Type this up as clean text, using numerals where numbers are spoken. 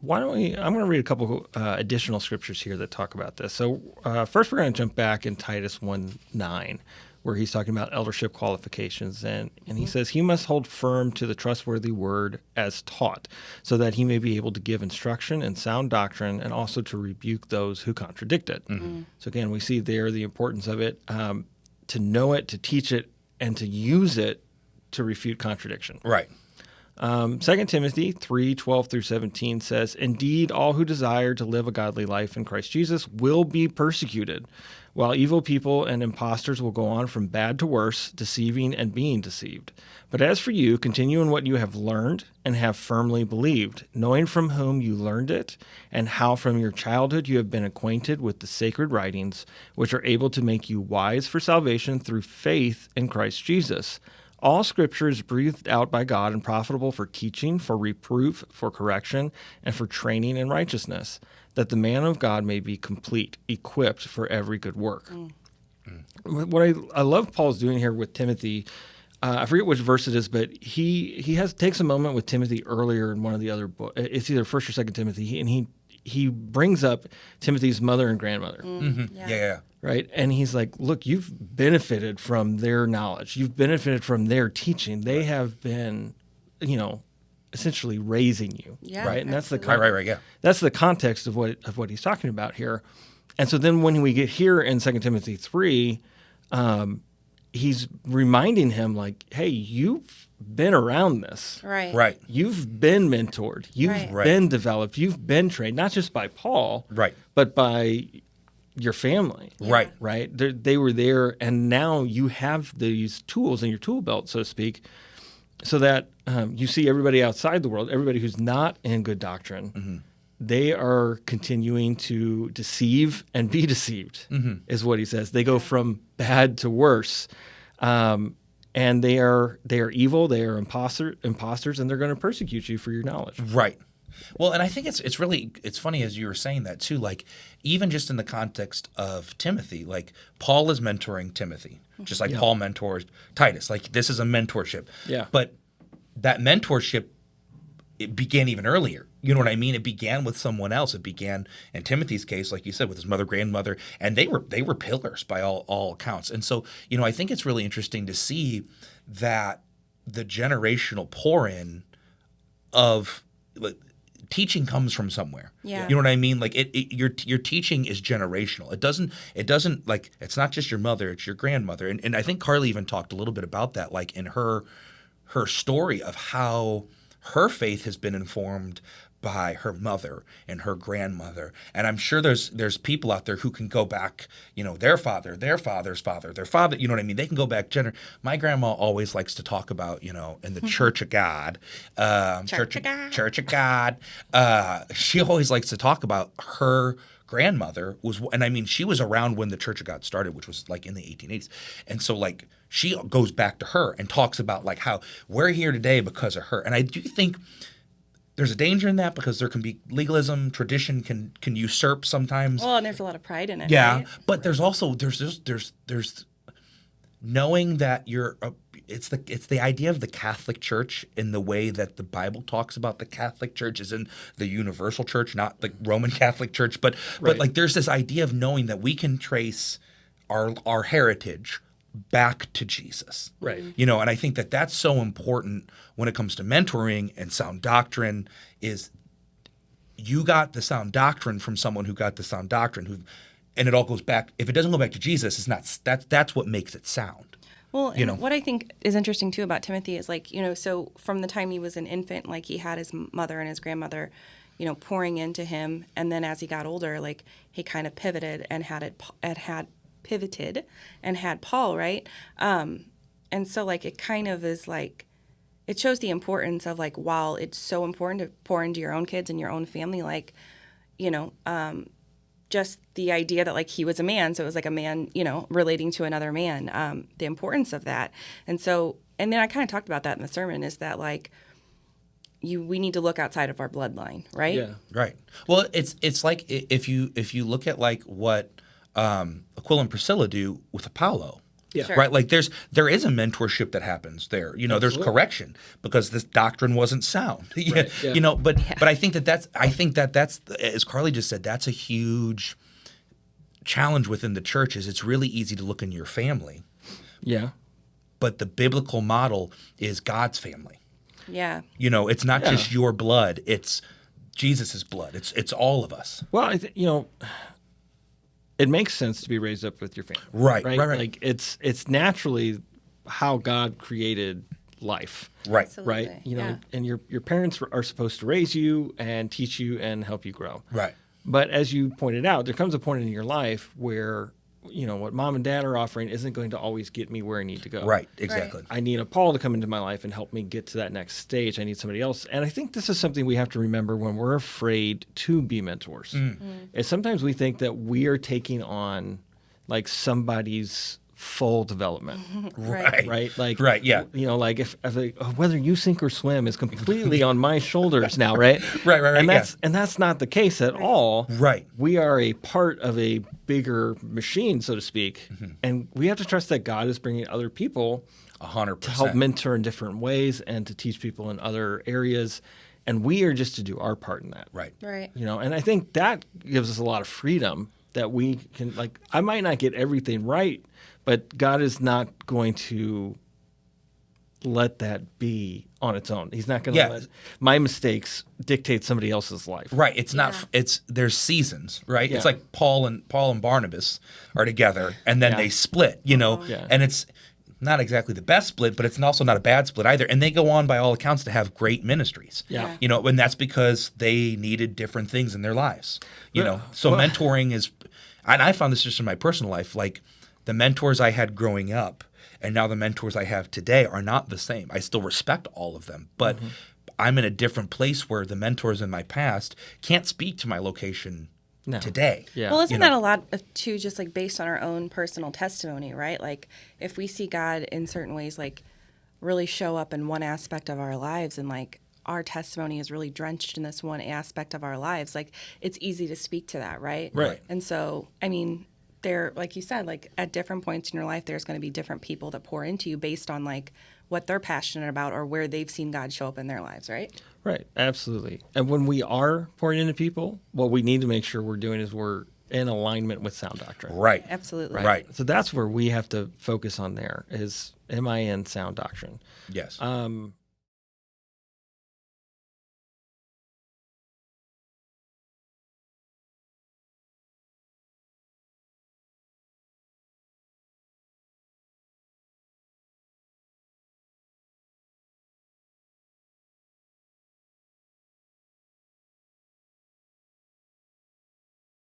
I'm going to read a couple additional scriptures here that talk about this. So first we're going to jump back in Titus 1:9, where he's talking about eldership qualifications. And he says, he must hold firm to the trustworthy word as taught, so that he may be able to give instruction in sound doctrine and also to rebuke those who contradict it. So again, we see there the importance of it, to know it, to teach it, and to use it to refute contradiction. Right. 2 Timothy 3:12 through 17 says, indeed, all who desire to live a godly life in Christ Jesus will be persecuted, while evil people and impostors will go on from bad to worse, deceiving and being deceived. But as for you, continue in what you have learned and have firmly believed, knowing from whom you learned it, and how from your childhood you have been acquainted with the sacred writings, which are able to make you wise for salvation through faith in Christ Jesus. All Scripture is breathed out by God and profitable for teaching, for reproof, for correction, and for training in righteousness, that the man of God may be complete, equipped for every good work. What I love Paul's doing here with Timothy, I forget which verse it is, but he takes a moment with Timothy earlier in one of the other books. It's either 1st or 2nd Timothy, and he brings up Timothy's mother and grandmother. Yeah. Right. And he's like, look, you've benefited from their knowledge. You've benefited from their teaching. They have been, essentially raising you. Yeah, right. And absolutely. Right. Yeah. That's the context of what he's talking about here. And so then when we get here in 2 Timothy 3, he's reminding him like, hey, you've been around this. Right. You've been mentored. You've Right. been developed. You've been trained, not just by Paul, but by your family. Yeah. Right. They were there, and now you have these tools in your tool belt, so to speak, so that you see everybody outside the world, everybody who's not in good doctrine, they are continuing to deceive and be deceived, is what he says. They go from bad to worse. And they are evil, they are imposters, and they're going to persecute you for your knowledge. Right. Well, and I think it's funny as you were saying that too, like even just in the context of Timothy, like Paul is mentoring Timothy, just like Paul mentors Titus. Like this is a mentorship. Yeah. But that mentorship, it began even earlier. You know what I mean? It began with someone else. It began in Timothy's case, like you said, with his mother, grandmother, and they were pillars by all accounts. And so, I think it's really interesting to see that the generational pour-in of teaching comes from somewhere. Yeah. You know what I mean? Like your teaching is generational. It doesn't like, it's not just your mother, it's your grandmother. And I think Carly even talked a little bit about that, like in her story of how her faith has been informed by her mother and her grandmother. And I'm sure there's people out there who can go back, their father, their father's father, their father, you know what I mean? They can go back. My grandma always likes to talk about, in the Church of God. Church of God. She always likes to talk about her grandmother she was around when the Church of God started, which was like in the 1880s. And so like she goes back to her and talks about like how we're here today because of her. And I do think there's a danger in that because there can be legalism, tradition can usurp sometimes. Well, and there's a lot of pride in it. Yeah, right? but there's also there's knowing that it's the idea of the Catholic Church in the way that the Bible talks about the Catholic Church is in the universal church, not the Roman Catholic Church, but like there's this idea of knowing that we can trace our heritage back to Jesus. Right. And I think that that's so important when it comes to mentoring and sound doctrine is you got the sound doctrine from someone who got the sound doctrine and it all goes back. If it doesn't go back to Jesus, it's not, that's what makes it sound. Well, and what I think is interesting too about Timothy is like, so from the time he was an infant, like he had his mother and his grandmother, pouring into him. And then as he got older, like he kind of pivoted and had Paul, right? And so like it kind of is like it shows the importance of like while it's so important to pour into your own kids and your own family, like just the idea that like he was a man, so it was like a man relating to another man, the importance of that. And then I kind of talked about that in the sermon is that like we need to look outside of our bloodline, right? Yeah. Right. Well, it's like if you look at like what Aquila and Priscilla do with Apollo, Yeah. Sure. Right? Like there is a mentorship that happens there. You know, there's Absolutely. correction because this doctrine wasn't sound. Right, yeah. You know, but I think that's as Carly just said, that's a huge challenge within the church. Is it's really easy to look in your family, Yeah. but the biblical model is God's family. Yeah. You know, it's not Yeah. just your blood; it's Jesus's blood. It's all of us. Well, it makes sense to be raised up with your family. Right. Like it's naturally how God created life. Right. Absolutely. Right. You know, Yeah. and your parents are supposed to raise you and teach you and help you grow. Right. But as you pointed out, there comes a point in your life where, what mom and dad are offering isn't going to always get me where I need to go. Right. Exactly. I need a Paul to come into my life and help me get to that next stage. I need somebody else. And I think this is something we have to remember when we're afraid to be mentors. Is sometimes we think that we are taking on like somebody's full development. Right. Right? Like, Right, yeah. Like if like, whether you sink or swim is completely on my shoulders now, right? Right, And that's not the case at all. Right. We are a part of a bigger machine, so to speak. And we have to trust that God is bringing other people 100%. to help mentor in different ways and to teach people in other areas. And we are just to do our part in that. Right. Right. And I think that gives us a lot of freedom that we can, like, I might not get everything right, but God is not going to let that be on its own. He's not going to Yeah. let my mistakes dictate somebody else's life. Right. It's not. Yeah. There's seasons. Right. Yeah. It's like Paul and Barnabas are together, and then Yeah. they split. You know, Yeah. and it's not exactly the best split, but it's also not a bad split either. And they go on, by all accounts, to have great ministries. Yeah. You know, and that's because they needed different things in their lives. You Yeah. know, so Well- mentoring is, and I found this just in my personal life, like the mentors I had growing up and now the mentors I have today are not the same. I still respect all of them, but I'm in a different place where the mentors in my past can't speak to my location No. today. Yeah. Well, isn't You know? that a lot of too, just like based on our own personal testimony, right? Like if we see God in certain ways, like really show up in one aspect of our lives, and like our testimony is really drenched in this one aspect of our lives, like it's easy to speak to that, right? Right. And so, I mean, there, like you said, like at different points in your life, there's going to be different people that pour into you based on like what they're passionate about or where they've seen God show up in their lives, right? Right, absolutely. And when we are pouring into people, what we need to make sure we're doing is we're in alignment with sound doctrine. Right. Absolutely. Right. So that's where we have to focus on there is, am I in sound doctrine? Yes.